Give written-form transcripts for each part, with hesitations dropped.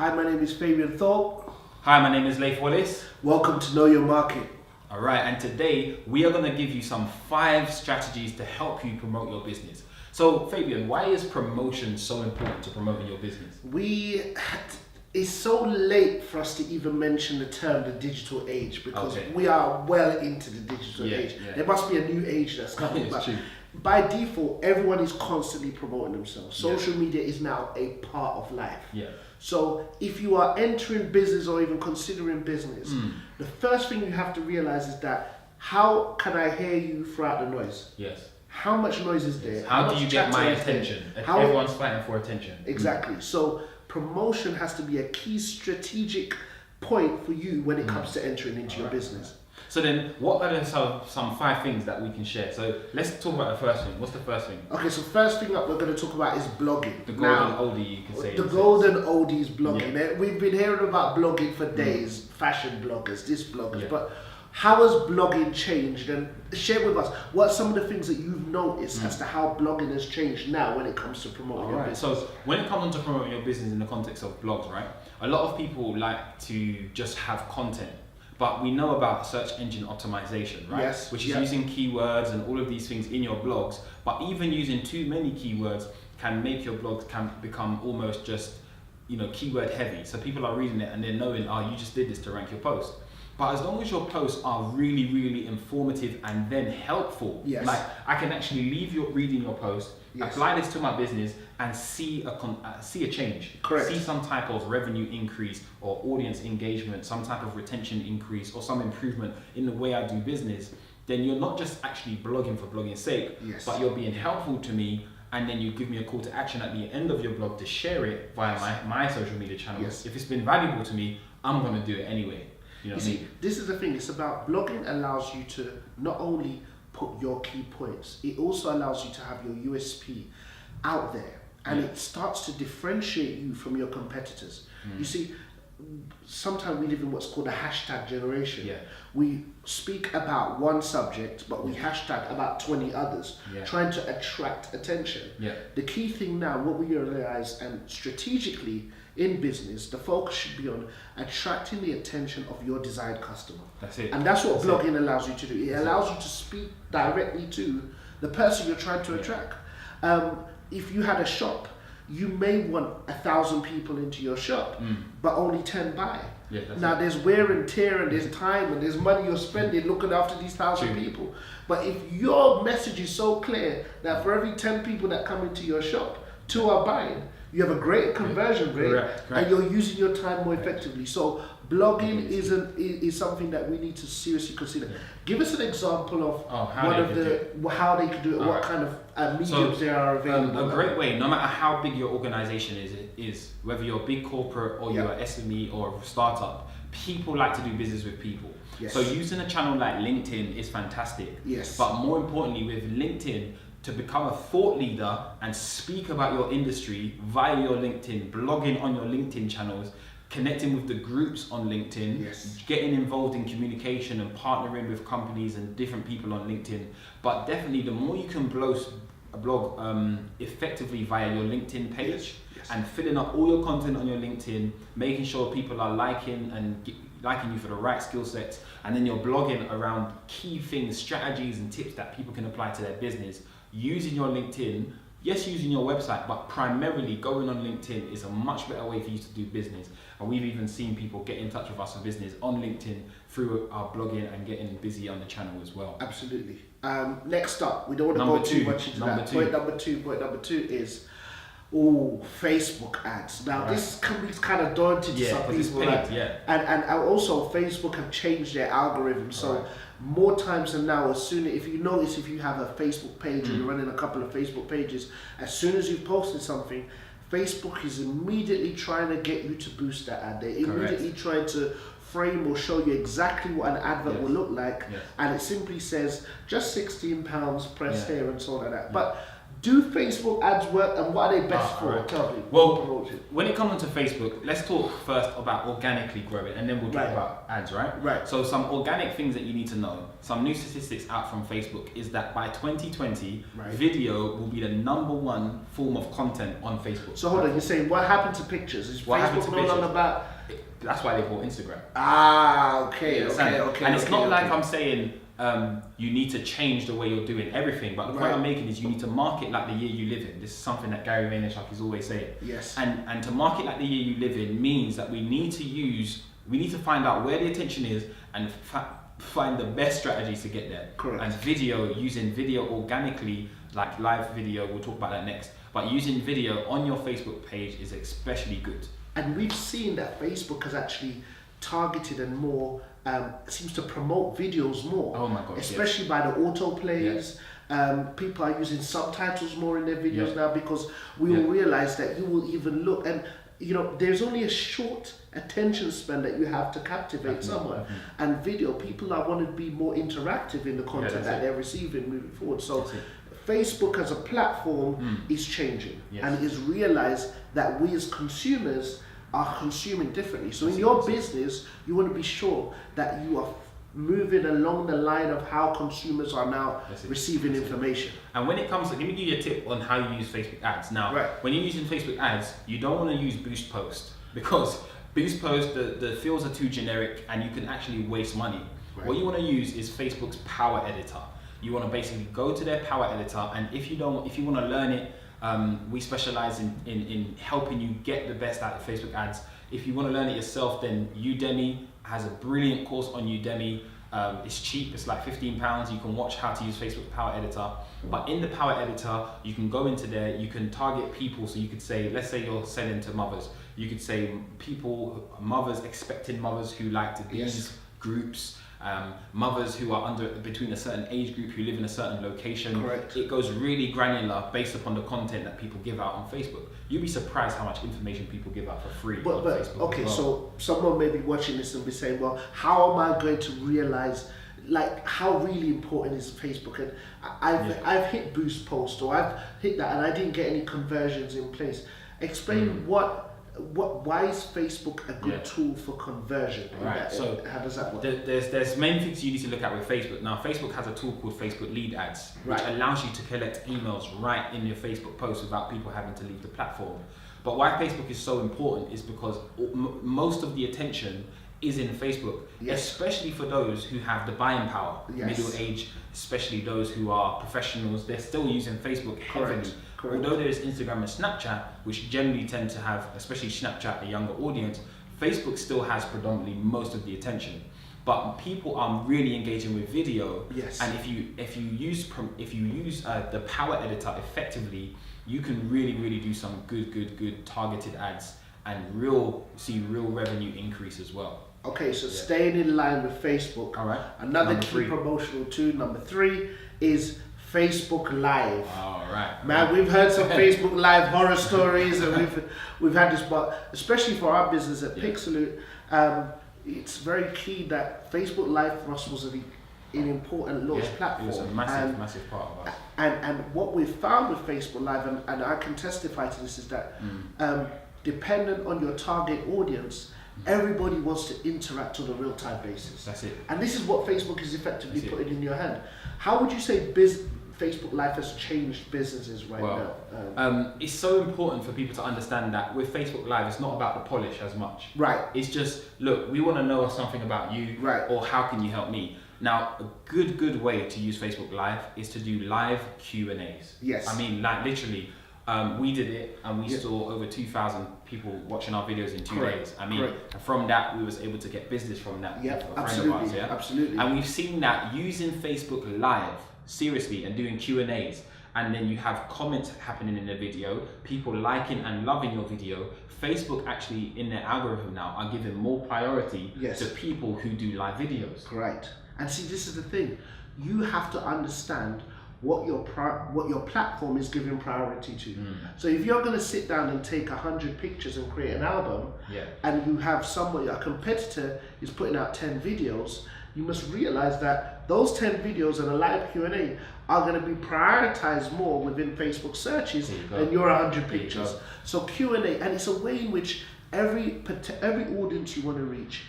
Hi, my name is Fabian Thorpe. Hi, my name is Leif Wallace. Welcome to Know Your Market. Alright, and today we are going to give you some 5 strategies to help you promote your business. So Fabian, why is promotion so important to promoting your business? It's so late for us to even mention the term the digital age because we are well into the digital age. Yeah. There must be a new age that's coming. But by default, everyone is constantly promoting themselves. Social media is now a part of life. Yeah. So if you are entering business or even considering business, the first thing you have to realize is that how can I hear you throughout the noise? Yes. How much noise is there? How do you get my attention? Everyone's fighting for attention. Exactly. So promotion has to be a key strategic point for you when it comes to entering into your business. So then, what are some 5 things that we can share? So let's talk about the first thing. What's the first thing? Okay, so first thing up we're going to talk about is blogging. The golden oldie, you can say. The golden oldie is blogging. Yeah. We've been hearing about blogging for days, fashion bloggers, this bloggers, but how has blogging changed? And share with us what are some of the things that you've noticed as to how blogging has changed now when it comes to promoting your business. So when it comes to promoting your business in the context of blogs, right? A lot of people like to just have content. But we know about search engine optimization, right? Yes. Which is using keywords and all of these things in your blogs. But even using too many keywords can make your blogs become almost just, keyword heavy. So people are reading it and they're knowing, you just did this to rank your post. But as long as your posts are really, really informative and then helpful, like I can actually leave reading your post, apply this to my business, and see a change. Correct. See some type of revenue increase or audience engagement, some type of retention increase or some improvement in the way I do business. Then you're not just actually blogging for blogging's sake, but you're being helpful to me. And then you give me a call to action at the end of your blog to share it via my social media channels. Yes. If it's been valuable to me, I'm going to do it anyway. You see, this is the thing. It's about blogging allows you to not only put your key points, it also allows you to have your USP out there, and it starts to differentiate you from your competitors. You see, sometimes we live in what's called a hashtag generation. We speak about one subject, but we hashtag about 20 others, trying to attract attention. The key thing now, what we realize, and strategically in business, the focus should be on attracting the attention of your desired customer. That's it. And that's what blogging allows you to do. It allows you to speak directly to the person you're trying to attract. If you had a shop, you may want 1,000 people into your shop, but only 10 buy. Now there's wear and tear and there's time and there's money you're spending looking after these 1,000 people. But if your message is so clear that for every 10 people that come into your shop, 2 are buying, you have a great conversion rate, and you're using your time more effectively. So blogging is something that we need to seriously consider. Give us an example of how they can do it, what kind of mediums there are available. A great way, no matter how big your organization is whether you're a big corporate or you're an SME or a startup, people like to do business with people. So using a channel like LinkedIn is fantastic. But more importantly, with LinkedIn, to become a thought leader and speak about your industry via your LinkedIn, blogging on your LinkedIn channels, connecting with the groups on LinkedIn, getting involved in communication and partnering with companies and different people on LinkedIn. But definitely the more you can blog effectively via your LinkedIn page and filling up all your content on your LinkedIn, making sure people are liking you for the right skill sets, and then you're blogging around key things, strategies and tips that people can apply to their business. Using your LinkedIn, using your website, but primarily going on LinkedIn is a much better way for you to do business. And we've even seen people get in touch with us for business on LinkedIn through our blogging and getting busy on the channel as well. Absolutely. Next up, we don't want to go too much into that. Point number two is Facebook ads. Now this can be kind of daunting to some people. And also Facebook have changed their algorithm. So more times than now, if you notice, if you have a Facebook page and you're running a couple of Facebook pages, as soon as you've posted something, Facebook is immediately trying to get you to boost that ad. They're immediately trying to frame or show you exactly what an advert will look like, and it simply says just £16, press here and so on like that. But Do Facebook ads work, and what are they best for? Right. Tell me. Well, when it comes to Facebook, let's talk first about organically growing, and then we'll talk about ads, right? Right. So some organic things that you need to know. Some new statistics out from Facebook is that by 2020, video will be the #1 form of content on Facebook. So hold on, you're saying what happened to pictures? Is Facebook no longer about? That's why they bought Instagram. Okay. And it's not like I'm saying you need to change the way you're doing everything, but the point I'm making is you need to market like the year you live in. This is something that Gary Vaynerchuk is always saying. Yes. And to market like the year you live in means that we need to find out where the attention is and find the best strategies to get there. Correct. And using video organically, like live video, we'll talk about that next, but using video on your Facebook page is especially good. And we've seen that Facebook has actually targeted and more seems to promote videos more. Oh my gosh, especially by the autoplays. People are using subtitles more in their videos now, because we will realize that you will even look, and there's only a short attention span that you have to captivate someone. And video, people are want to be more interactive in the content that they're receiving moving forward. So Facebook as a platform is changing and is realized that we as consumers are consuming differently. So in your business, you want to be sure that you are moving along the line of how consumers are now receiving information. And when it comes to, let me give you a tip on how you use Facebook ads. Now, when you're using Facebook ads, you don't want to use Boost Post, because Boost Post, the fields are too generic and you can actually waste money. What you want to use is Facebook's Power Editor. You want to basically go to their Power Editor, and if you want to learn it, we specialize in helping you get the best out of Facebook ads. If you want to learn it yourself, then Udemy has a brilliant course on Udemy. It's cheap, it's like £15. You can watch how to use Facebook Power Editor. But in the Power Editor, you can go into there, you can target people. So you could say, let's say you're selling to mothers. You could say mothers, expecting mothers who like to these groups. Mothers who are between a certain age group, who live in a certain location. It goes really granular based upon the content that people give out on Facebook. You'll be surprised how much information people give out for free on Facebook. Okay, so someone may be watching this and be saying, well, how am I going to realize how really important is Facebook? And I've hit Boost Post, or I've hit that and I didn't get any conversions in place. Explain why is Facebook a good tool for conversion? So how does that work? There's many things you need to look at with Facebook. Now, Facebook has a tool called Facebook Lead Ads, which allows you to collect emails right in your Facebook post without people having to leave the platform. But why Facebook is so important is because most of the attention is in Facebook, especially for those who have the buying power, middle age, especially those who are professionals. They're still using Facebook heavily. Although there is Instagram and Snapchat, which generally tend to have, especially Snapchat, a younger audience, Facebook still has predominantly most of the attention. But people are really engaging with video, and if you use the Power Editor effectively, you can really do some good targeted ads and see real revenue increase as well. Okay, so staying in line with Facebook. All right. Another key promotional tool, number 3, is Facebook Live. All right. Man, we've heard some Facebook Live horror stories, and we've had this, but especially for our business at Pixeloute, it's very key that Facebook Live for us was an important launch platform. It was a massive part of us. And what we've found with Facebook Live, and I can testify to this, is that dependent on your target audience, everybody wants to interact on a real-time basis. That's it. And this is what Facebook is effectively putting in your hand. How would you say Facebook Live has changed businesses now? It's so important for people to understand that with Facebook Live, it's not about the polish as much. It's just, look, we want to know something about you, or how can you help me? Now, a good way to use Facebook Live is to do live Q&As. I mean, like literally, we did it and we saw over 2,000 people watching our videos in 2 days. I mean, from that, we was able to get business from that. Absolutely. And we've seen that using Facebook Live seriously and doing Q&As, and then you have comments happening in the video, people liking and loving your video. Facebook actually, in their algorithm now, are giving more priority to people who do live videos. And see, this is the thing. You have to understand what your platform is giving priority to. So if you're going to sit down and take 100 pictures and create an album, and you have a competitor is putting out 10 videos, you must realize that those 10 videos and a live Q&A are going to be prioritized more within Facebook searches than your 100 pictures. So Q&A, and it's a way in which every audience you want to reach,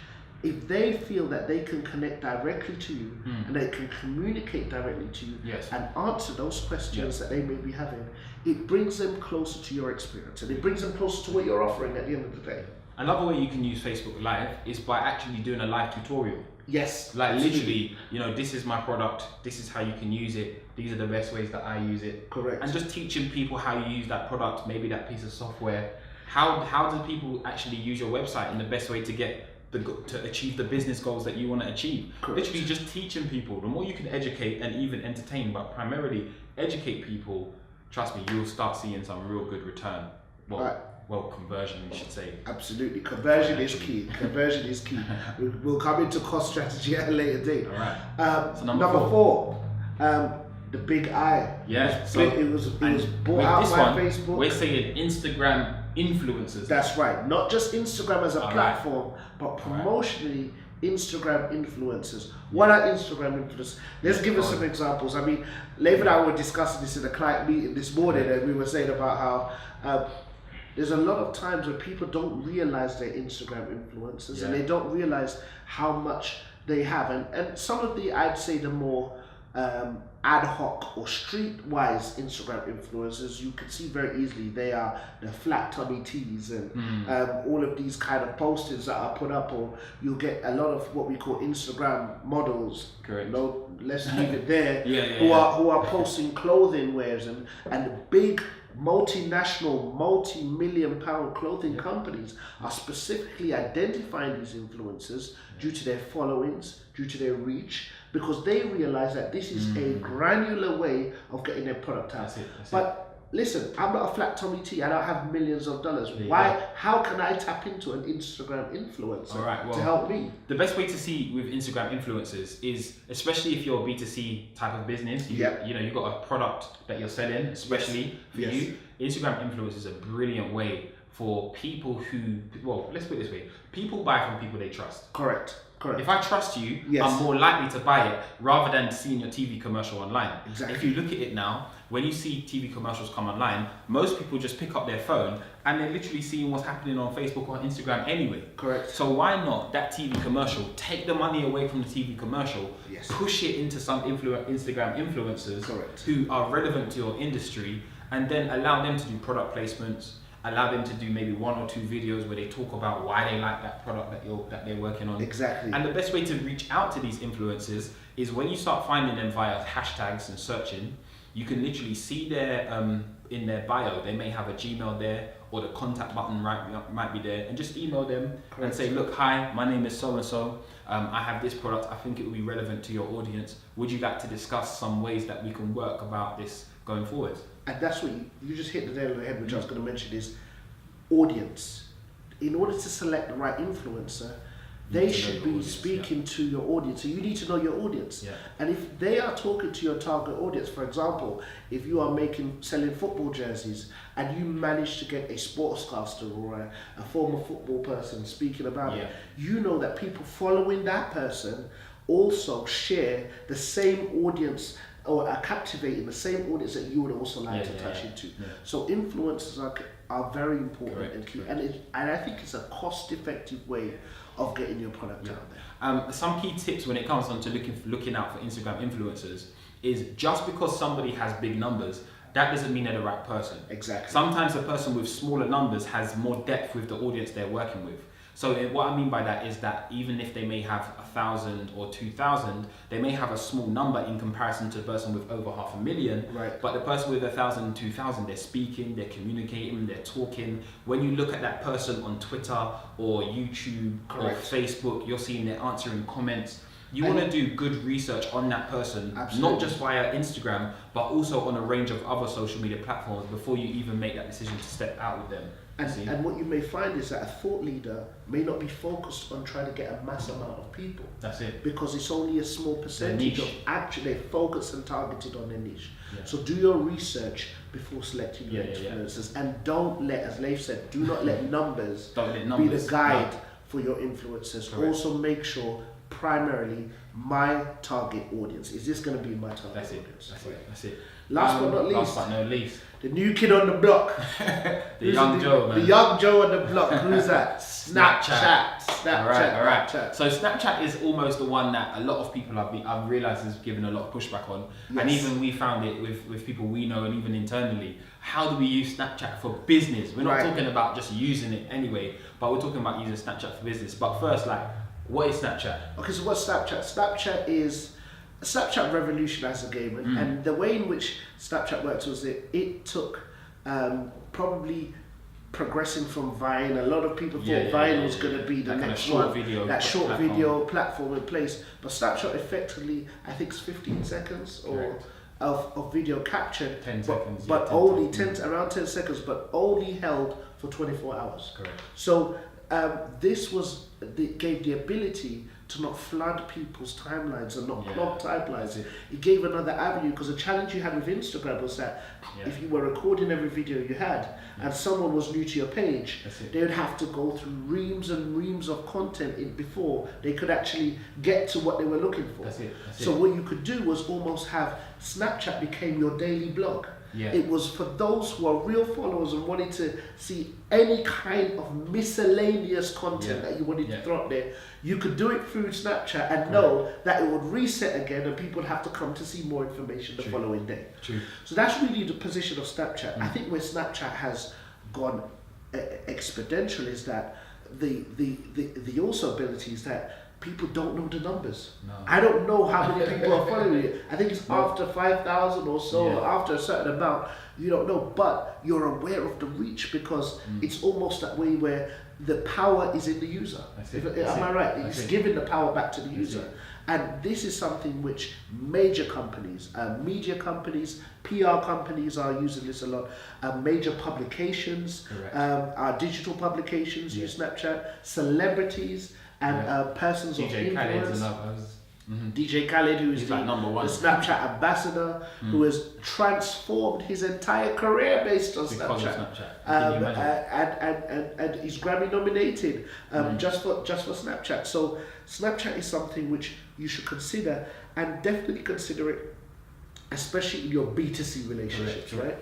if they feel that they can connect directly to you and they can communicate directly to you and answer those questions that they may be having, it brings them closer to your experience and it brings them closer to what you're offering at the end of the day. Another way you can use Facebook Live is by actually doing a live tutorial. Yes. Like literally, this is my product, this is how you can use it, these are the best ways that I use it. Correct. And just teaching people how you use that product, maybe that piece of software. How do people actually use your website in the best way to achieve the business goals that you want to achieve? Correct. Literally just teaching people. The more you can educate and even entertain, but primarily educate people, trust me, you'll start seeing some real good return. Well, conversion, you should say. Absolutely, conversion is key. Conversion is key. We'll come into cost strategy at a later date. All right. So number four, the big I. Yeah. It was bought out by Facebook. We're saying Instagram influencers. That's right. Not just Instagram as a platform, but promotionally Instagram influencers. What are Instagram influencers? Let's give us some examples. I mean, Leif and I were discussing this in a client meeting this morning, and we were saying about how there's a lot of times where people don't realize they're Instagram influencers and they don't realize how much they have. And some of I'd say the more ad hoc or streetwise Instagram influencers, you can see very easily they are the flat tummy tees and all of these kind of posters that are put up, or you'll get a lot of what we call Instagram models. Correct. No, let's leave it there. Who are posting clothing wares and big multinational, multi-million pound clothing companies are specifically identifying these influencers due to their followings, due to their reach, because they realize that this is a granular way of getting their product out. But listen, I'm not a flat tummy T. I don't have millions of dollars. How can I tap into an Instagram influencer to help me? The best way to see with Instagram influencers is, especially if you're a B2C type of business, you've got a product that you're selling, especially for you. Instagram influencers is a brilliant way for people who, let's put it this way, people buy from people they trust. Correct. If I trust you, I'm more likely to buy it rather than seeing your TV commercial online. Exactly. If you look at it now, when you see TV commercials come online, most people just pick up their phone and they're literally seeing what's happening on Facebook or Instagram anyway. Correct. So why not that TV commercial, take the money away from the TV commercial, push it into some Instagram influencers who are relevant to your industry, and then allow them to do product placements, allow them to do maybe 1 or 2 videos where they talk about why they like that product that they're working on. Exactly. And the best way to reach out to these influencers is when you start finding them via hashtags and searching, you can literally see their in their bio, they may have a Gmail there, or the contact button might be there, and just email them and say, look, hi, my name is so-and-so, I have this product, I think it will be relevant to your audience. Would you like to discuss some ways that we can work about this going forward? And that's what you just hit the nail on the head, which I was going to mention, is audience. In order to select the right influencer, they should be speaking to your audience. So you need to know your audience. And if they are talking to your target audience, for example, if you are selling football jerseys and you manage to get a sportscaster or a former football person speaking about it, you know that people following that person also share the same audience or are captivating the same audience that you would also like to touch into. So influencers are very important and key. And I think it's a cost-effective way of getting your product out there. Some key tips when it comes on to looking out for Instagram influencers is, just because somebody has big numbers, that doesn't mean they're the right person. Exactly. Sometimes a person with smaller numbers has more depth with the audience they're working with. So what I mean by that is that even if they may have 1,000 or 2,000, they may have a small number in comparison to the person with over 500,000. Right. But the person with 1,000, 2,000, they're speaking, they're communicating, they're talking. When you look at that person on Twitter or YouTube or Facebook, you're seeing they're answering comments. You want to do good research on that person, not just via Instagram, but also on a range of other social media platforms before you even make that decision to step out with them. And what you may find is that a thought leader may not be focused on trying to get a mass amount of people. That's it. Because it's only a small percentage of actually focused and targeted on their niche. So do your research before selecting your influencers, and don't let, as Leif said, do not let numbers be the guide for your influencers. Correct. Also make sure primarily my target audience. Is this going to be my target audience? That's it. Last but not least, the new kid on the block. the young Joe, man. The young Joe on the block. Who's that? Snapchat. All right. So Snapchat is almost the one that a lot of people I've realised has given a lot of pushback on, and even we found it with people we know, and even internally. How do we use Snapchat for business? We're not talking about just using it anyway, but we're talking about using Snapchat for business. But first, what is Snapchat? Okay, so what's Snapchat? Snapchat revolutionized the game, and the way in which Snapchat worked was it took probably progressing from Vine. A lot of people thought Vine was going to be the next short video platform in place, but Snapchat effectively, I think it's 15 seconds of video captured, 10 seconds, but only around 10 seconds, but only held for 24 hours. Correct. So gave the ability to not flood people's timelines and not clog timelines. It gave another avenue, because the challenge you had with Instagram was that if you were recording every video you had and someone was new to your page, they would have to go through reams and reams of content before they could actually get to what they were looking for. So what you could do was almost have Snapchat became your daily blog. It was for those who are real followers and wanted to see any kind of miscellaneous content that you wanted to throw up there. You could do it through Snapchat and know that it would reset again, and people would have to come to see more information the following day. So that's really the position of Snapchat. I think where Snapchat has gone exponential is that the also ability is that people don't know the numbers. I don't know how many people are following it. I think it's after 5,000 or so, or after a certain amount, you don't know, but you're aware of the reach, because it's almost that way where the power is in the user. Am I right? It's giving the power back to the user. And this is something which major companies, media companies, PR companies are using this a lot. Major publications, our digital publications use Snapchat. Celebrities and persons of influence. DJ Khaled, who is the Snapchat ambassador, who has transformed his entire career based on Snapchat. And he's Grammy nominated just for Snapchat. So Snapchat is something which you should consider, and definitely consider it, especially in your B2C relationships, right?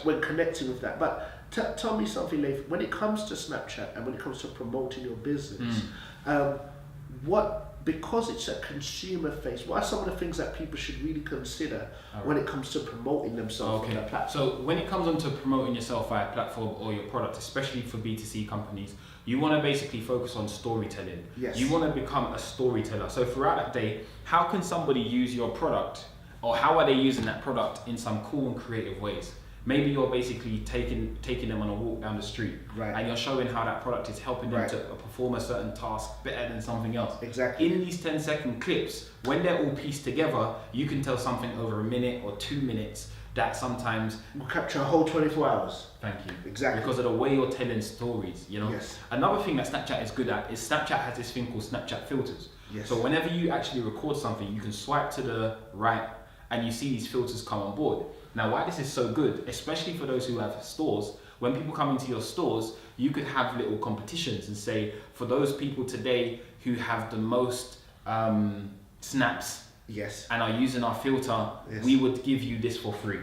When connecting with that. But tell me something, Leif, when it comes to Snapchat and when it comes to promoting your business, because it's a consumer face, what are some of the things that people should really consider when it comes to promoting themselves on that platform? So when it comes on to promoting yourself via platform or your product, especially for B2C companies, you want to basically focus on storytelling. You want to become a storyteller. So throughout that day, how can somebody use your product, or how are they using that product in some cool and creative ways? Maybe you're basically taking them on a walk down the street, and you're showing how that product is helping them to perform a certain task better than something else. In these 10-second clips, when they're all pieced together, you can tell something over a minute or 2 minutes that sometimes will capture a whole 24 hours. Thank you. Because of the way you're telling stories, you know. Another thing that Snapchat is good at is Snapchat has this thing called Snapchat filters. So whenever you actually record something, you can swipe to the right and you see these filters come on board. Now, why this is so good, especially for those who have stores, when people come into your stores, you could have little competitions and say, for those people today who have the most snaps and are using our filter, we would give you this for free.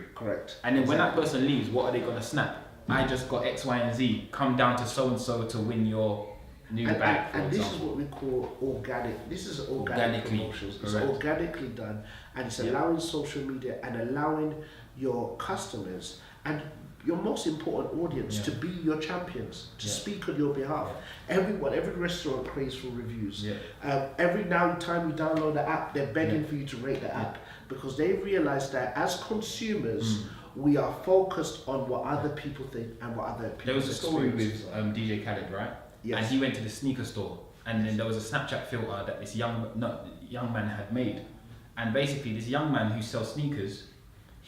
And then when that person leaves, what are they going to snap? I just got X, Y, and Z. Come down to so-and-so to win your new bag, and this is what we call organic. This is organic promotions. It's organically done, and it's allowing social media and allowing your customers and your most important audience to be your champions, to speak on your behalf. Every restaurant prays for reviews. Every time you download the app, they're begging for you to rate the app, because they realize that as consumers, we are focused on what other people think and what other people. There was a story with DJ Khaled, right? And he went to the sneaker store, and then there was a Snapchat filter that this young man had made, and basically this young man who sells sneakers,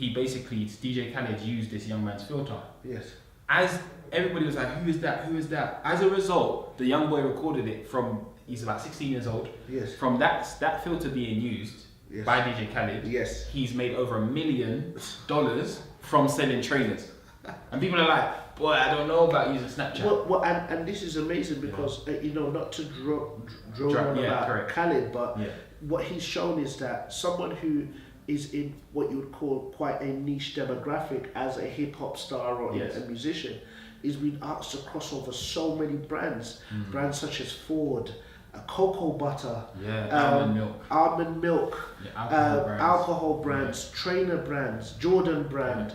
DJ Khaled used this young man's filter. As everybody was like, who is that? As a result, the young boy recorded it from, he's about 16 years old. From that filter being used by DJ Khaled, he's made over $1 million from selling trainers. And people are like, boy, I don't know about using Snapchat. And this is amazing because not to drone on about Khaled, but what he's shown is that someone who is in what you would call quite a niche demographic as a hip hop star or a musician is being asked to cross over so many brands, brands such as Ford, cocoa butter, almond milk, alcohol brands, trainer brands, Jordan brand,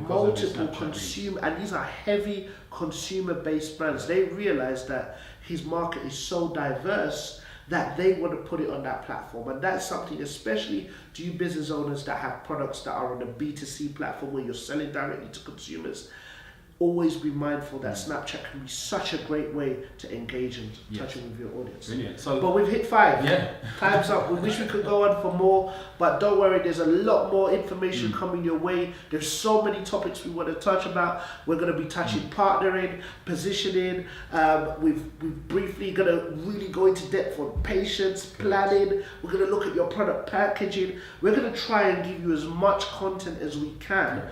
multiple consumer, and these are heavy consumer-based brands. They realize that his market is so diverse that they want to put it on that platform, and that's something, especially to you business owners that have products that are on a B2C platform where you're selling directly to consumers. Always be mindful that Snapchat can be such a great way to engage and touching with your audience. Brilliant. But we've hit 5. Time's up. We wish we could go on for more, but don't worry, there's a lot more information coming your way. There's so many topics we want to touch about. We're going to be touching partnering, positioning. We've briefly going to really go into depth on patience, planning. We're going to look at your product packaging. We're going to try and give you as much content as we can.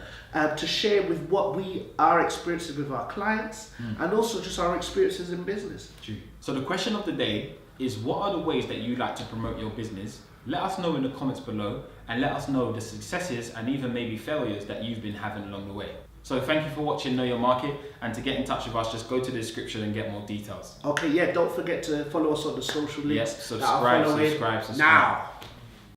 To share with what we are experiencing with our clients and also just our experiences in business. True. So the question of the day is, what are the ways that you like to promote your business? Let us know in the comments below and let us know the successes and even maybe failures that you've been having along the way. So thank you for watching Know Your Market, and to get in touch with us, just go to the description and get more details. Okay, don't forget to follow us on the social links. Yes, subscribe. Now.